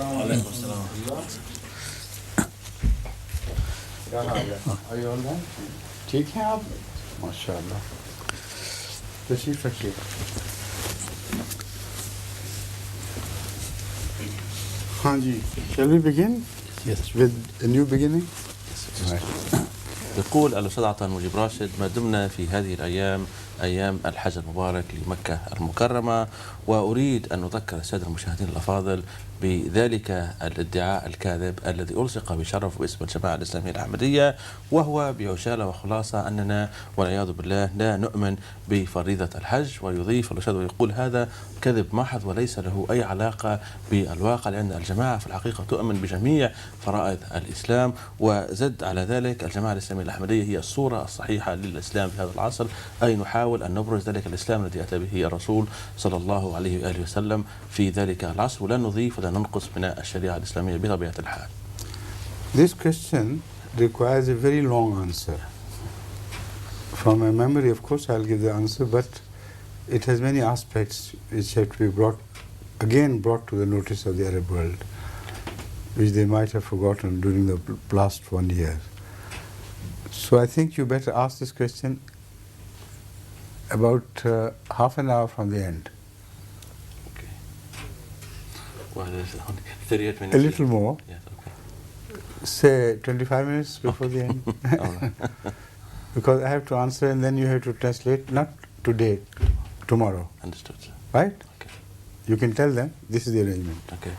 وعليكم السلام ورحمة الله. क्या हाल है? Are you all right? ठीक हैं आप? माशाअल्लाह. तशरीफ रखिए. हाँ जी. Shall we begin? Yes. With a new beginning? Right. يقول الأستاذ عطاء المجيب راشد: ما دمنا في هذه الأيام أيام الحج المبارك لمكة المكرمة، وأريد أن أذكر السادة المشاهدين الأفاضل بذلك الادعاء الكاذب الذي ألصق بشرف واسم الجماعة الإسلامية الأحمدية، وهو بعجالة وخلاصة أننا والعياذ بالله لا نؤمن بفريضة الحج. ويضيف الأستاذ ويقول: هذا كذب محض وليس له أي علاقة بالواقع، لأن الجماعة في الحقيقة تؤمن بجميع فرائض الإسلام. وزد على ذلك: الجماعة الإسلامية الأحمدية هي الصورة الصحيحة للإسلام في هذا العصر، أي نحاول أن نبرز ذلك الإسلام الذي أتى به الرسول صلى الله عليه وآله وسلم في ذلك العصر، ولا نضيف ولا ننقص من الشريعة الإسلامية بطبيعة الحال. This question requires a very long answer. From my memory, of course, I'll give the answer, but it has many aspects which have to be brought to the notice of the Arab world, which they might have forgotten during the last 1 year. So I think you better ask this question about half an hour from the end. Okay. Well, 38 minutes. A little more. Yes, okay. Say 25 minutes before the end. All right. Because I have to answer and then you have to translate, not today, tomorrow. Understood, sir. Right? Okay. You can tell them this is the arrangement. Okay.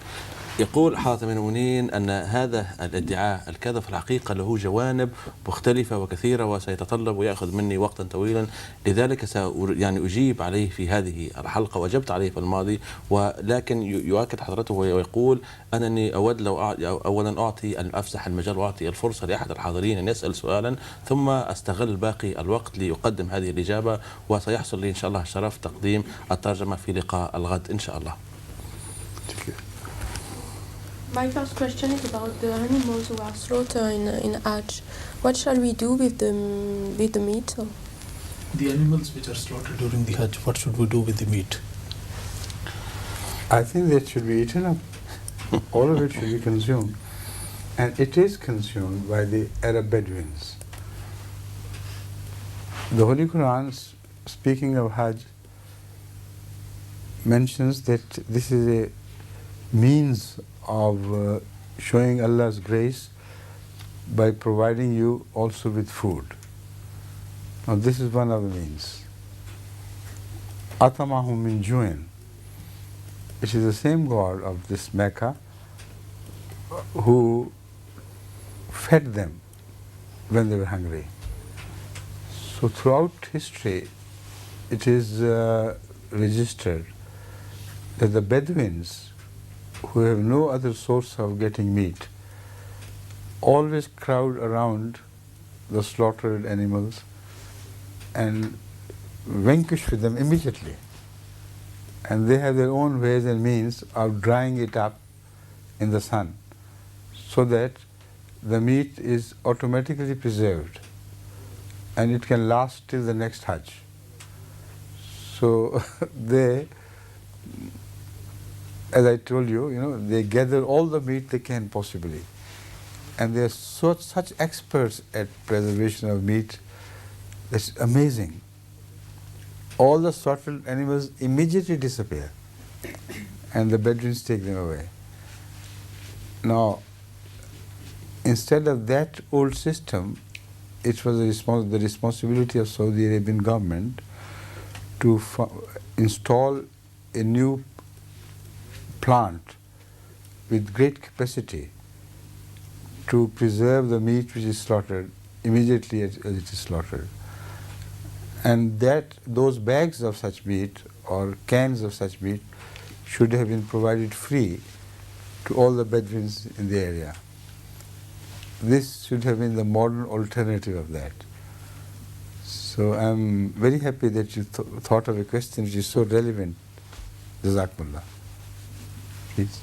يقول حضرة أمير المؤمنين أن هذا الادعاء الكذب في الحقيقة له جوانب مختلفة وكثيرة وسيتطلب ويأخذ مني وقتا طويلا، لذلك يعني أجيب عليه في هذه الحلقة، وأجبت عليه في الماضي، ولكن يؤكد حضرته ويقول أنني أود لو أولا أعطي أن أفسح المجال وأعطي الفرصة لأحد الحاضرين أن يسأل سؤالا، ثم أستغل باقي الوقت ليقدم هذه الإجابة، وسيحصل لي إن شاء الله شرف تقديم الترجمة في لقاء الغد إن شاء الله. My first question is about the animals who are slaughtered in Hajj. What shall we do with the meat? The animals which are slaughtered during the Hajj, what should we do with the meat? I think that should be eaten up. All of it should be consumed. And it is consumed by the Arab Bedouins. The Holy Quran, speaking of Hajj, mentions that this is a means of showing Allah's grace by providing you also with food. Now this is one of the means. Atamahum min ju'in. It is the same God of this Mecca who fed them when they were hungry. So throughout history it is registered that the Bedouins, who have no other source of getting meat, always crowd around the slaughtered animals and vanquish with them immediately. And they have their own ways and means of drying it up in the sun so that the meat is automatically preserved and it can last till the next Hajj. So they, as I told you, they gather all the meat they can possibly. And they are such experts at preservation of meat, it's amazing. All the slaughtered animals immediately disappear and the Bedouins take them away. Now, instead of that old system, it was the responsibility of Saudi Arabian government to install a new plant with great capacity to preserve the meat which is slaughtered immediately as it is slaughtered. And those bags of such meat or cans of such meat should have been provided free to all the Bedouins in the area. This should have been the modern alternative of that. So I'm very happy that you thought of a question which is so relevant. Jazakumullah. Please.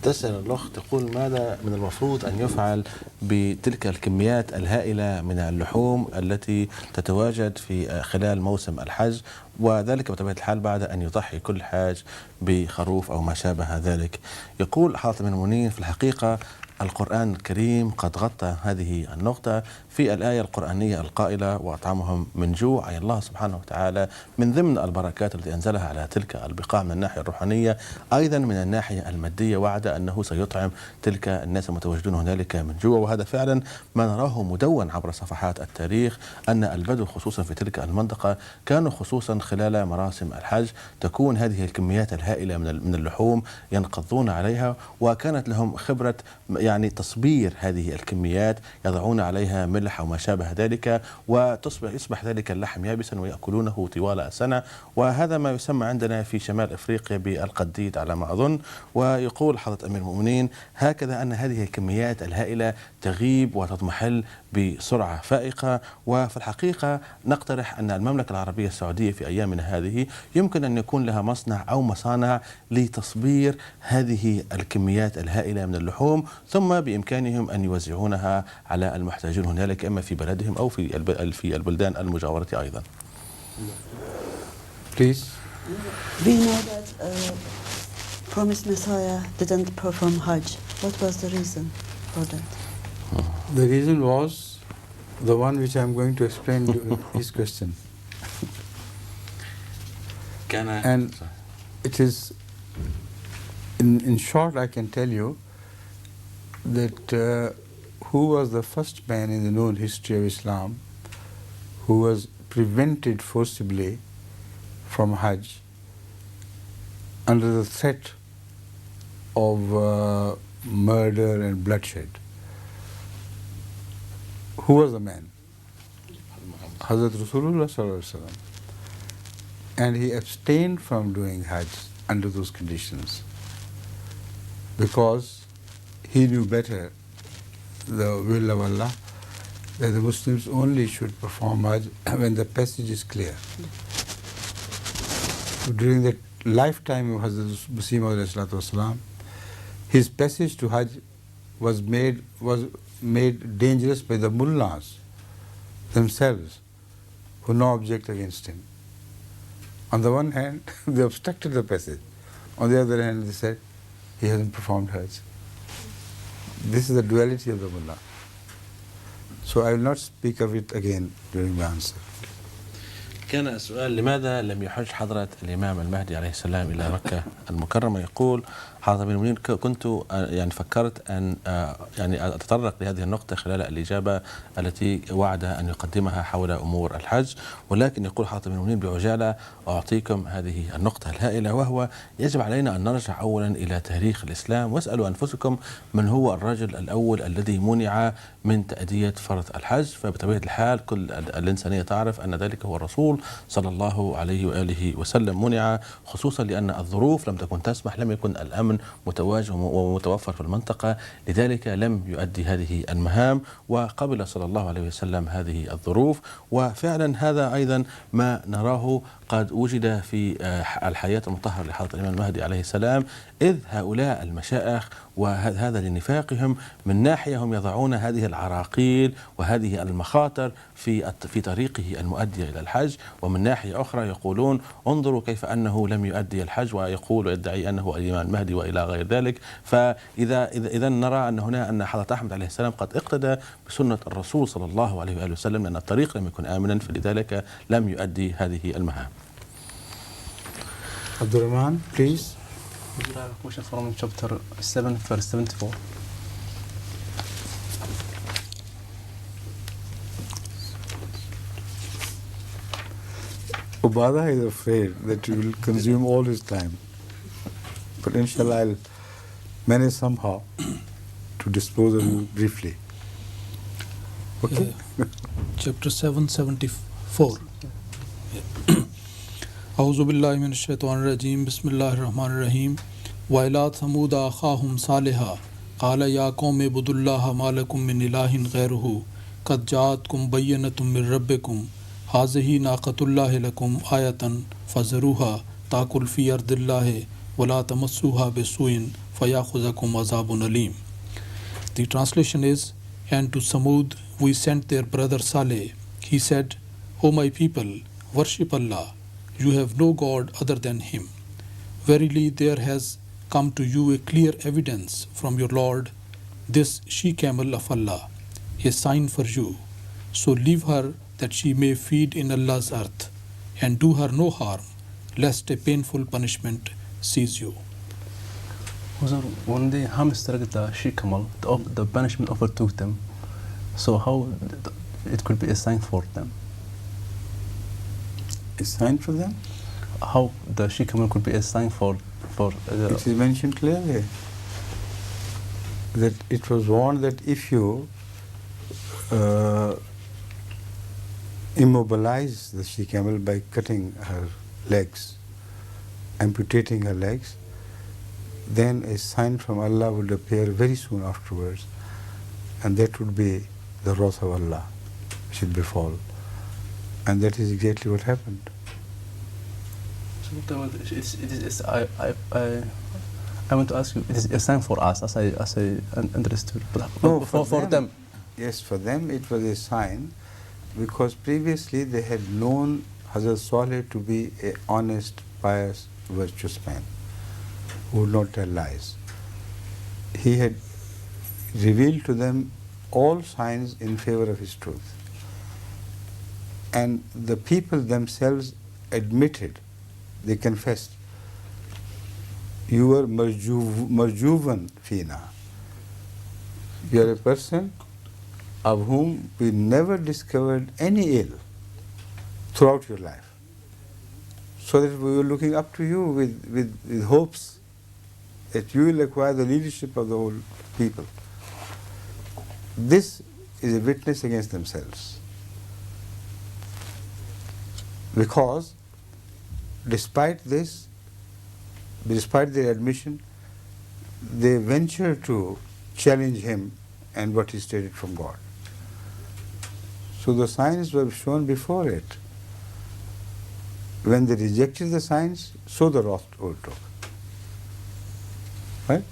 تسأل الأخت تقول ماذا من المفروض أن يفعل بتلك الكميات الهائلة من اللحوم التي تتواجد في خلال موسم الحج، وذلك بطبيعة الحال بعد أن يضحي كل حاج بخروف أو ما شابه ذلك. يقول حضرة أمير المؤمنين في الحقيقة القرآن الكريم قد غطى هذه النقطة في الآية القرآنية القائلة وأطعمهم من جوع، أي الله سبحانه وتعالى من ضمن البركات التي أنزلها على تلك البقاع من الناحية الروحانية أيضا من الناحية المادية وعد أنه سيطعم تلك الناس المتواجدون هنالك من جوع. وهذا فعلا ما نراه مدون عبر صفحات التاريخ، أن البدو خصوصا في تلك المنطقة كانوا خصوصا خلال مراسم الحج تكون هذه الكميات الهائلة من اللحوم ينقضون عليها، وكانت لهم خبرة يعني تصبير هذه الكميات، يضعون عليها ملح أو ما شابه ذلك ويصبح ذلك اللحم يابسا ويأكلونه طوال السنة. وهذا ما يسمى عندنا في شمال أفريقيا بالقديد على ما أظن. ويقول حضرة أمير المؤمنين هكذا أن هذه الكميات الهائلة تغيب وتضمحل بسرعة فائقة. وفي الحقيقة نقترح أن المملكة العربية السعودية في أيامنا هذه يمكن أن يكون لها مصنع أو مصانع لتصبير هذه الكميات الهائلة من اللحوم، ثم بإمكانهم أن يوزعونها على المحتاجين هنالك إما في بلدهم أو في البلدان المجاورة أيضا. Please. We know that promised Messiah didn't perform Hajj. What was the reason for that? The reason was the one which I am going to explain to his question. And it is, in short, I can tell you that who was the first man in the known history of Islam who was prevented forcibly from Hajj under the threat of murder and bloodshed. Who was the man? Hazrat Rasulullah Sallallahu Alaihi Wasallam. And he abstained from doing Hajj under those conditions because he knew better the will of Allah, that the Muslims only should perform Hajj when the passage is clear. During the lifetime of Hazrat Masih Maud Islam, his passage to Hajj was made dangerous by the mullahs themselves, who no object against him. On the one hand, they obstructed the passage. On the other hand, they said, he hasn't performed Hajj. This is the duality of the mullah. So I will not speak of it again during my answer. كان السؤال لماذا لم يحج حضرة الإمام المهدي عليه السلام إلى مكة المكرمة؟ يقول حضرة أمير المؤمنين كنت يعني فكرت أن يعني أتطرق لهذه النقطة خلال الإجابة التي وعد أن يقدمها حول أمور الحج، ولكن يقول حضرة أمير المؤمنين بعجالة أعطيكم هذه النقطة الهائلة، وهو يجب علينا أن نرجع أولا إلى تاريخ الإسلام واسألوا أنفسكم من هو الرجل الأول الذي منع من تأدية فرض الحج. فبطبيعة الحال كل الإنسانية تعرف أن ذلك هو الرسول صلى الله عليه وآله وسلم. منع خصوصا لأن الظروف لم تكن تسمح، لم يكن الأمن متواجد ومتوفر في المنطقة، لذلك لم يؤدي هذه المهام، وقبل صلى الله عليه وسلم هذه الظروف. وفعلا هذا أيضا ما نراه قد وجد في الحياة المطهرة لحضرة الإمام المهدي عليه السلام، إذ هؤلاء المشائخ وهذا لنفاقهم من ناحية هم يضعون هذه العراقيل وهذه المخاطر في طريقه المؤدي إلى الحج، ومن ناحية أخرى يقولون انظروا كيف أنه لم يؤدي الحج، ويقول ويدعي أنه الإمام المهدي وإلى غير ذلك. فإذا نرى أن حضرة أحمد عليه السلام قد اقتدى بسنة الرسول صلى الله عليه وآله وسلم، لأن الطريق لم يكن آمنا فلذلك لم يؤدي هذه المهام. Abdurrahman, please. I have a question from chapter 7, verse 74. Ubada is afraid that you will consume all his time. But inshallah, I'll manage somehow to dispose of you briefly. Okay? Chapter 774. أعوذ بالله من الشيطان الرجيم بسم الله الرحمن الرحيم وإلى ثمود أخاهم صالحا قال يا قوم اعبدوا الله ما لكم من إله غيره قد جاءتكم بينة من ربكم هذه ناقة الله لكم آية فذروها تأكل في أرض الله ولا تمسوها بسوء فَيَأْخُذَكُمْ عَذَابٌ أَلِيمٌ. The translation is, and to Samud we sent their brother Saleh. He said, O my people, worship Allah. You have no God other than Him. Verily there has come to you a clear evidence from your Lord, this she-camel of Allah, a sign for you. So leave her that she may feed in Allah's earth, and do her no harm, lest a painful punishment seize you. When they hamstrung the she-camel, the punishment overtook them. So how it could be a sign for them? A sign for them? How the she-camel could be a sign for it is mentioned clearly that it was warned that if you immobilize the she-camel by cutting her legs, amputating her legs, then a sign from Allah would appear very soon afterwards, and that would be the wrath of Allah should befall. And that is exactly what happened. I want to ask you, it is a sign for us, as I understood. But no, for them. Yes, for them it was a sign, because previously they had known Hazrat Saleh to be an honest, pious, virtuous man who would not tell lies. He had revealed to them all signs in favor of his truth. And the people themselves admitted, they confessed, you were marjuvan fina. You are a person of whom we never discovered any ill throughout your life. So that we were looking up to you with hopes that you will acquire the leadership of the whole people. This is a witness against themselves. Because despite this, despite their admission, they venture to challenge him and what he stated from God. So the signs were shown before it. When they rejected the signs, so the wrath overtook. Right?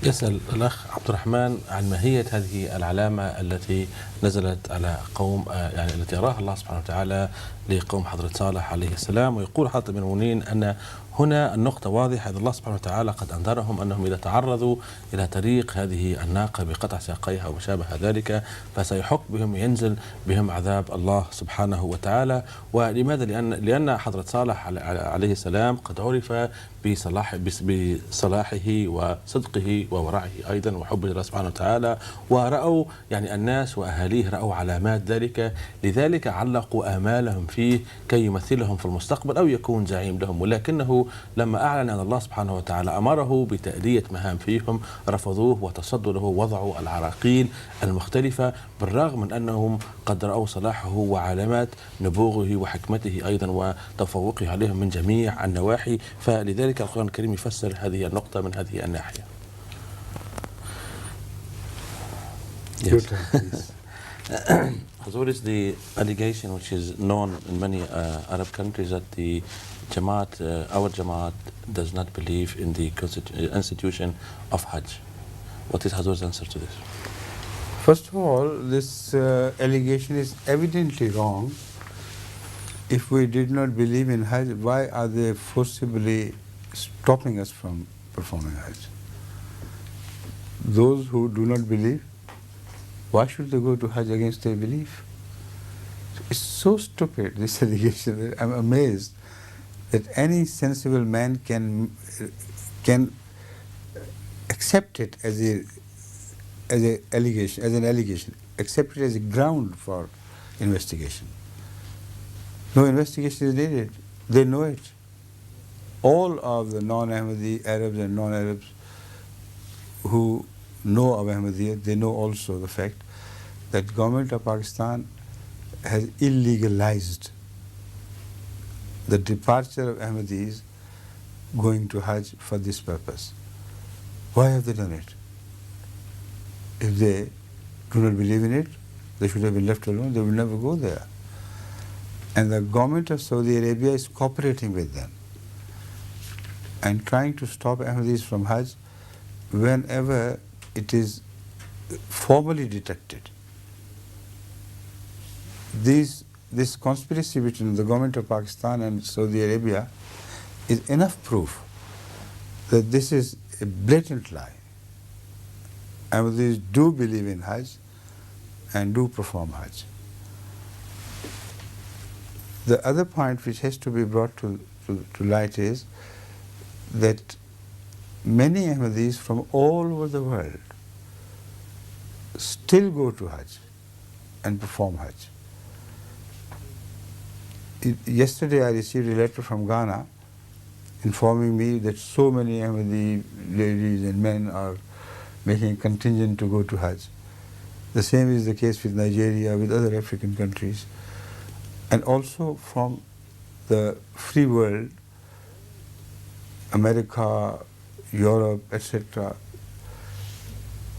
يسأل الأخ عبد الرحمن عن ماهية هذه العلامة التي نزلت على قوم يعني التي أراها الله سبحانه وتعالى لقوم حضرة صالح عليه السلام. ويقول حضرة المؤمنين أن هنا النقطة واضحة، أن الله سبحانه وتعالى قد أنذرهم أنهم إذا تعرضوا إلى طريق هذه الناقة بقطع ساقيها وما شابه ذلك فسيحق بهم، ينزل بهم عذاب الله سبحانه وتعالى. ولماذا؟ لأن حضرة صالح عليه السلام قد عرف بصلاحه وصدقه وورعه أيضا وحبه لله سبحانه وتعالى، ورأوا يعني الناس وأهاليه رأوا علامات ذلك، لذلك علقوا آمالهم فيه كي يمثلهم في المستقبل أو يكون زعيم لهم. ولكنه لما أعلن أن الله سبحانه وتعالى أمره بتأدية مهام فيهم رفضوه وتصدوا له، وضعوا العراقيل المختلفة بالرغم من أنهم قد رأوا صلاحه وعلامات نبوغه وحكمته أيضا وتفوقه عليهم من جميع النواحي. فلذلك القرآن الكريم يفسر هذه النقطة من هذه الناحية. Yes. What is the allegation which is known in many Arab countries that the Jamaat, our Jamaat, does not believe in the institution of Hajj? What is Hazur's answer to this? First of all, this allegation is evidently wrong. If we did not believe in Hajj, why are they forcibly stopping us from performing Hajj? Those who do not believe, why should they go to Hajj against their belief? It's so stupid, this allegation. I'm amazed that any sensible man can accept it as an allegation, accept it as a ground for investigation. No investigation is needed. They know it. All of the non-Ahmadi Arabs and non-Arabs who know of Ahmadiyya, they know also the fact that government of Pakistan has illegalized the departure of Ahmadis going to Hajj for this purpose. Why have they done it? If they do not believe in it, they should have been left alone. They will never go there. And the government of Saudi Arabia is cooperating with them. and trying to stop Ahmadis from Hajj whenever it is formally detected. This conspiracy between the government of Pakistan and Saudi Arabia is enough proof that this is a blatant lie. Ahmadis do believe in Hajj and do perform Hajj. The other point which has to be brought to light is that many Ahmadis from all over the world still go to Hajj and perform Hajj. Yesterday I received a letter from Ghana informing me that so many Ahmadi ladies and men are making a contingent to go to Hajj. The same is the case with Nigeria, with other African countries, and also from the free world, America, Europe, etc.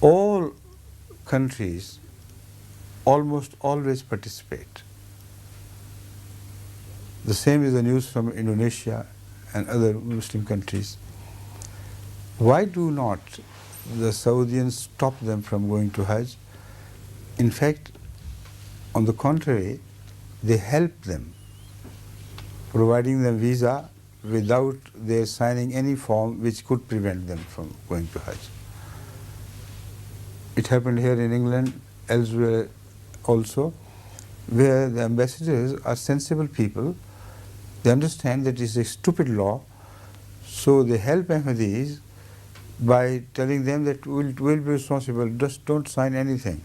All countries almost always participate. The same is the news from Indonesia and other Muslim countries. Why do not the Saudians stop them from going to Hajj? In fact, on the contrary, they help them, providing them visa without their signing any form which could prevent them from going to Hajj. It happened here in England, elsewhere also, where the ambassadors are sensible people. They understand that it's a stupid law, so they help Ahmadis by telling them that we'll be responsible, just don't sign anything.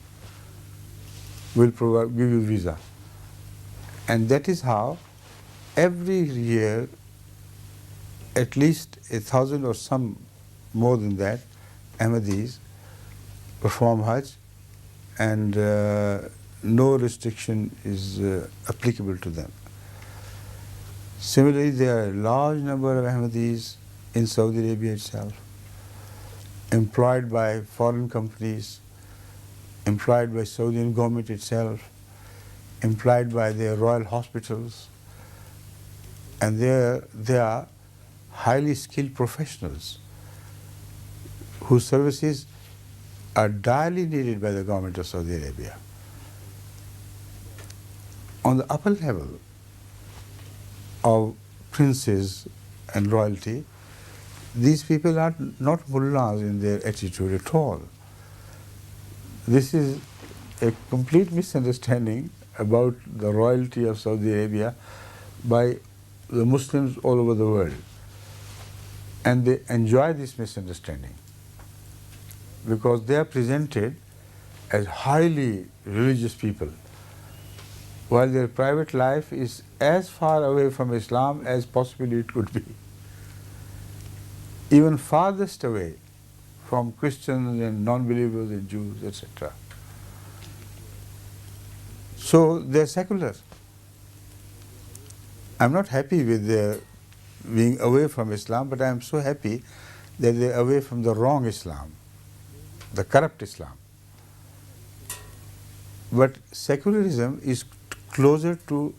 We'll give you visa. And that is how every year at least 1,000 or some more than that Ahmadis perform Hajj, and no restriction is applicable to them. Similarly, there are a large number of Ahmadis in Saudi Arabia itself, employed by foreign companies, employed by Saudian government itself, employed by their royal hospitals, and they are highly skilled professionals whose services are direly needed by the government of Saudi Arabia. On the upper level of princes and royalty, these people are not mullahs in their attitude at all. This is a complete misunderstanding about the royalty of Saudi Arabia by the Muslims all over the world. And they enjoy this misunderstanding because they are presented as highly religious people, while their private life is as far away from Islam as possibly it could be. Even farthest away from Christians and non-believers and Jews, etc. So they are secular. I'm not happy with their being away from Islam, but I am so happy that they are away from the wrong Islam, the corrupt Islam. But secularism is closer to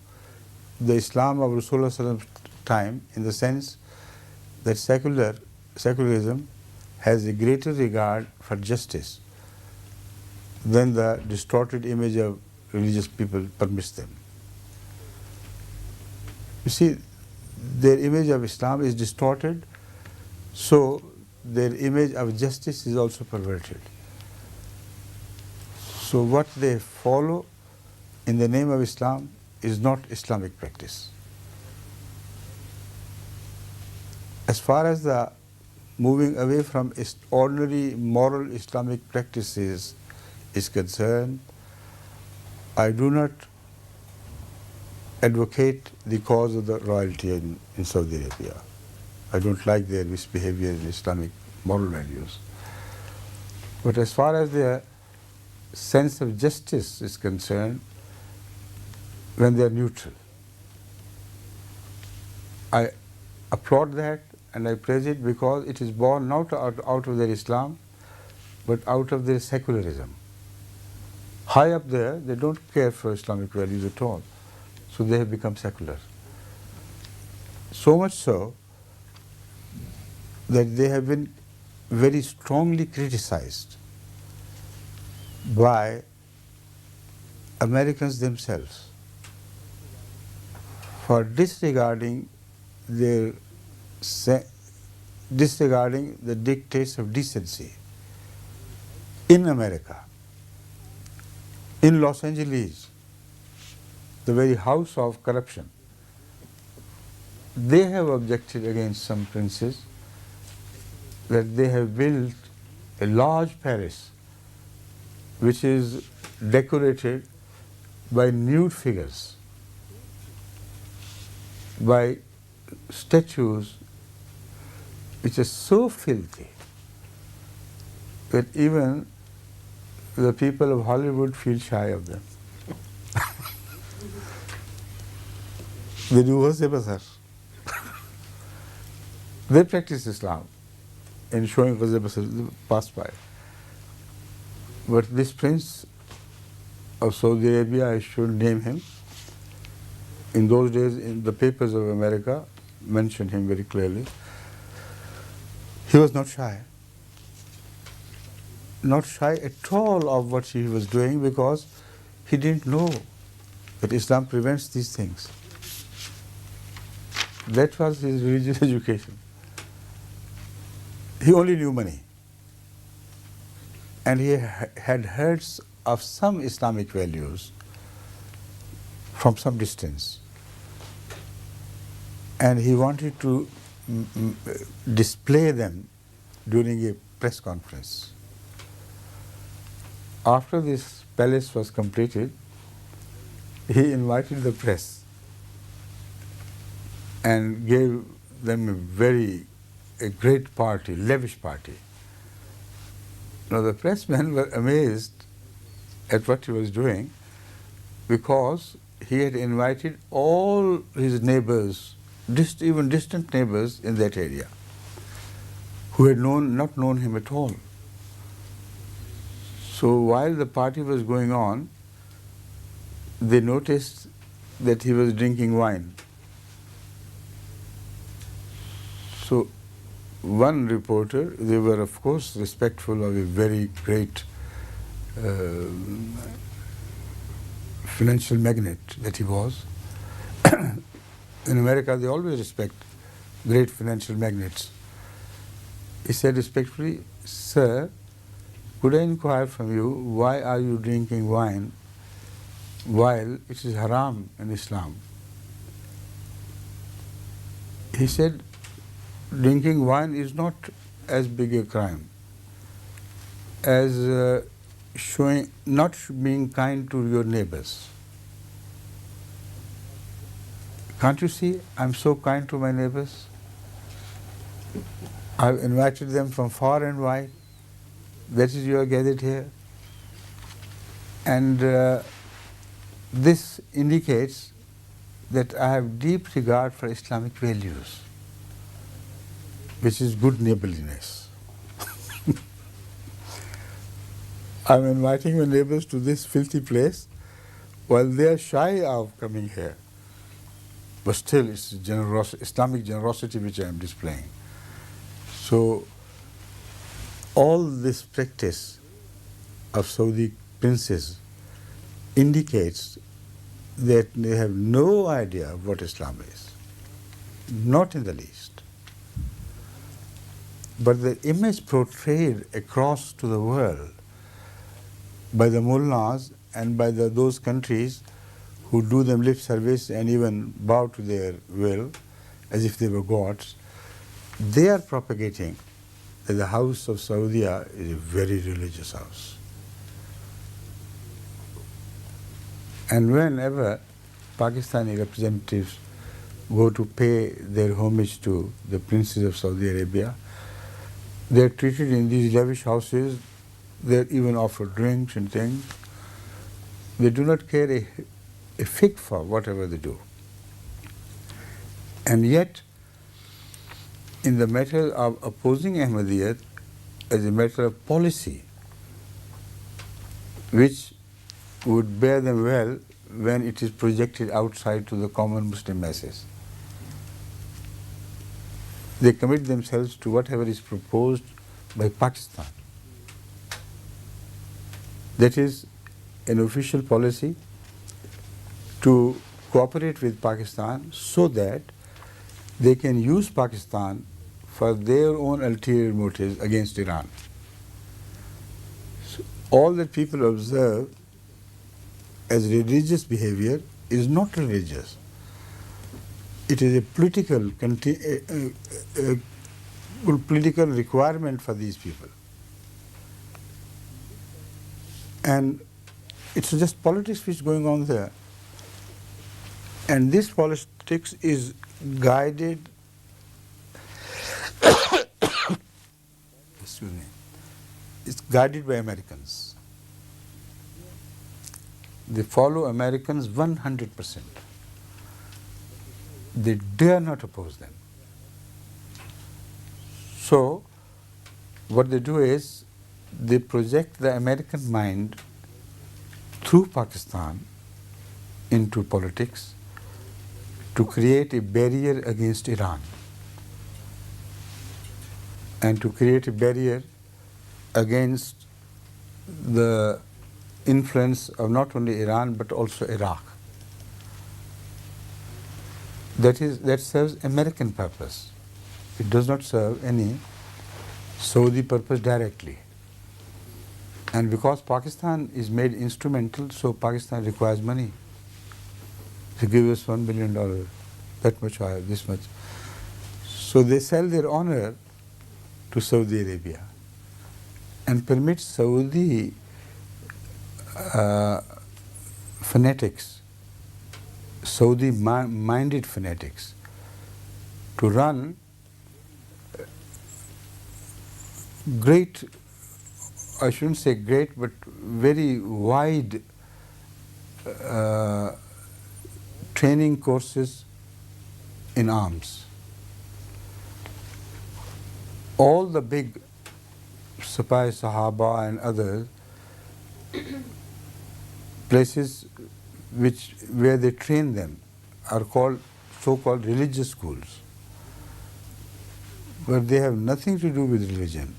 the Islam of Rasulullah's time, in the sense that secularism has a greater regard for justice than the distorted image of religious people permits them. You see, their image of Islam is distorted, so their image of justice is also perverted. So what they follow in the name of Islam is not Islamic practice. As far as the moving away from ordinary moral Islamic practices is concerned, I do not advocate the cause of the royalty in Saudi Arabia. I don't like their misbehavior in Islamic moral values. But as far as their sense of justice is concerned, when they are neutral, I applaud that and I praise it because it is born not out of their Islam, but out of their secularism. High up there, they don't care for Islamic values at all, so they have become secular. So much so that they have been very strongly criticized by Americans themselves for disregarding the dictates of decency in America. In Los Angeles, the very house of corruption, they have objected against some princes that they have built a large palace which is decorated by nude figures, by statues which are so filthy that even the people of Hollywood feel shy of them. They do Ghaze Basar. They practice Islam in showing Ghaze Basar, pass by. But this prince of Saudi Arabia, I should name him, in those days in the papers of America mentioned him very clearly. He was not shy. Not shy at all of what he was doing, because he didn't know that Islam prevents these things. That was his religious education. He only knew money. And he had heard of some Islamic values from some distance. And he wanted to display them during a press conference. After this palace was completed, he invited the press and gave them a great party, lavish party. Now the pressmen were amazed at what he was doing, because he had invited all his neighbors, even distant neighbors in that area, who had not known him at all. So while the party was going on, they noticed that he was drinking wine. So one reporter, they were of course respectful of a very great financial magnate that he was. In America, they always respect great financial magnates. He said respectfully, "Sir, could I inquire from you, why are you drinking wine while it is haram in Islam?" He said, "Drinking wine is not as big a crime as not being kind to your neighbors. Can't you see I'm so kind to my neighbors? I've invited them from far and wide. That is, you are gathered here. And this indicates that I have deep regard for Islamic values, which is good neighborliness. I'm inviting my neighbors to this filthy place while they are shy of coming here. But still, it's Islamic generosity which I am displaying." So all this practice of Saudi princes indicates that they have no idea of what Islam is, not in the least. But the image portrayed across to the world by the mullahs and by those countries who do them lip service and even bow to their will as if they were gods, they are propagating that the house of Saudi is a very religious house. And whenever Pakistani representatives go to pay their homage to the princes of Saudi Arabia, they are treated in these lavish houses. They are even offered drinks and things. They do not care a fig for whatever they do. And yet, in the matter of opposing Ahmadiyyat as a matter of policy, which would bear them well when it is projected outside to the common Muslim masses, they commit themselves to whatever is proposed by Pakistan. That is an official policy to cooperate with Pakistan so that they can use Pakistan for their own ulterior motives against Iran. So all that people observe as religious behavior is not religious. It is a political political requirement for these people. And it's just politics which is going on there. And this politics is guided excuse me, it's guided by Americans. They follow Americans 100%. They dare not oppose them. So, what they do is, they project the American mind through Pakistan into politics to create a barrier against Iran and to create a barrier against the influence of not only Iran but also Iraq. That serves American purpose. It does not serve any Saudi purpose directly. And because Pakistan is made instrumental, so Pakistan requires money. They give us $1 billion, that much higher, this much. So they sell their honor to Saudi Arabia and permit Saudi fanatics, Saudi-minded fanatics, to run great, I shouldn't say great, but very wide training courses in arms. All the big Sipai Sahaba and others places where they train them are called so-called religious schools, but they have nothing to do with religion.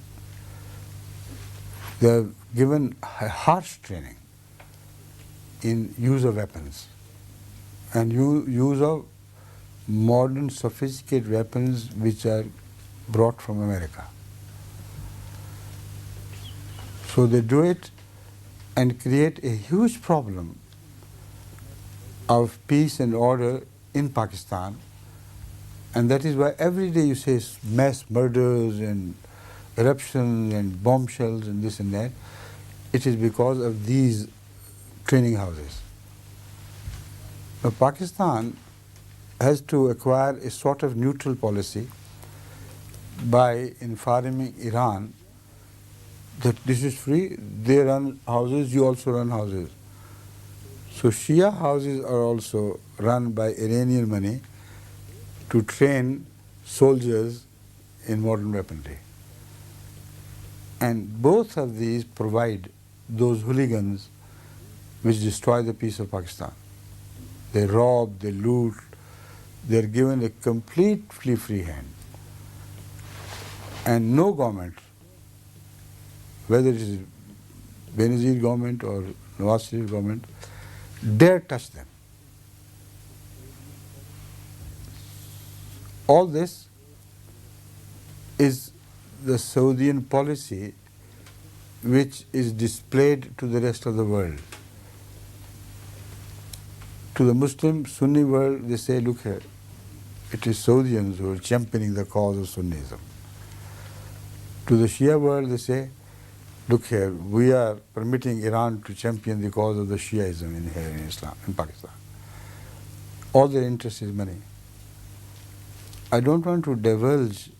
They are given harsh training in use of weapons and use of modern sophisticated weapons which are brought from America. So they do it and create a huge problem of peace and order in Pakistan, and that is why every day you say mass murders and eruptions and bombshells and this and that. It is because of these training houses. Now Pakistan has to acquire a sort of neutral policy by informing Iran that this is free, they run houses, you also run houses. So Shia houses are also run by Iranian money to train soldiers in modern weaponry. And both of these provide those hooligans which destroy the peace of Pakistan. They rob, they loot, they are given a completely free hand. And no government, whether it is Benazir government or Nawaz Sharif government, dare touch them. All this is the Saudian policy which is displayed to the rest of the world. To the Muslim Sunni world, they say, look here, it is Saudians who are championing the cause of Sunnism. To the Shia world, they say, look here, we are permitting Iran to champion the cause of the Shiaism in Islam, in Pakistan. All their interest is money. I don't want to divulge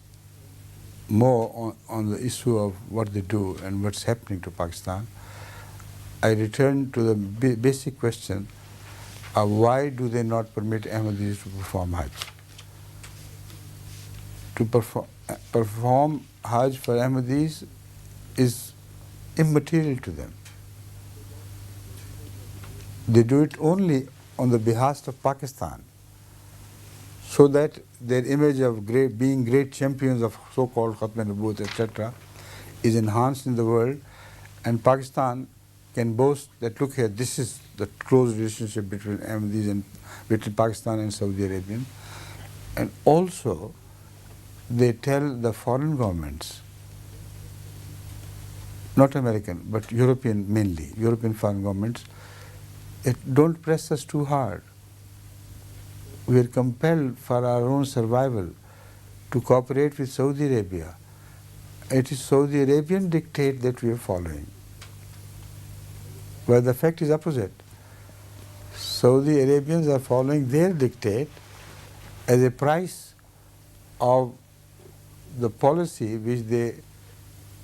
more on the issue of what they do and what's happening to Pakistan. I return to the basic question of why do they not permit Ahmadis to perform Hajj? To perform Hajj for Ahmadis is immaterial to them. They do it only on the behest of Pakistan, so that their image of being great champions of so-called Khatm an-Nubuwwat, etc., is enhanced in the world, and Pakistan can boast that, look here, this is the close relationship between Ahmadis and between Pakistan and Saudi Arabia. And also, they tell the foreign governments, not American, but European mainly, European foreign governments, that don't press us too hard. We are compelled for our own survival to cooperate with Saudi Arabia. It is Saudi Arabian dictate that we are following. Where the fact is opposite. Saudi Arabians are following their dictate as a price of the policy which they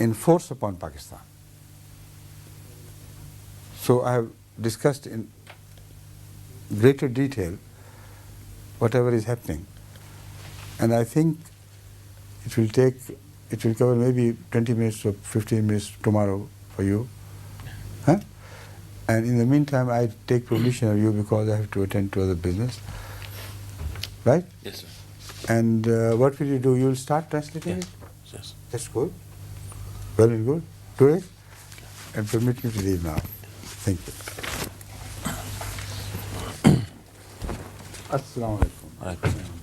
enforce upon Pakistan. So I have discussed in greater detail whatever is happening, and I think it will cover maybe 20 minutes or 15 minutes tomorrow for you. Huh? And in the meantime, I take permission of you because I have to attend to other business. Right? Yes, sir. And what will you do? You will start translating it? Yes. That's good. Well and good. Do it. And permit me to leave now. Thank you. Assalamu alaikum. Alaikum.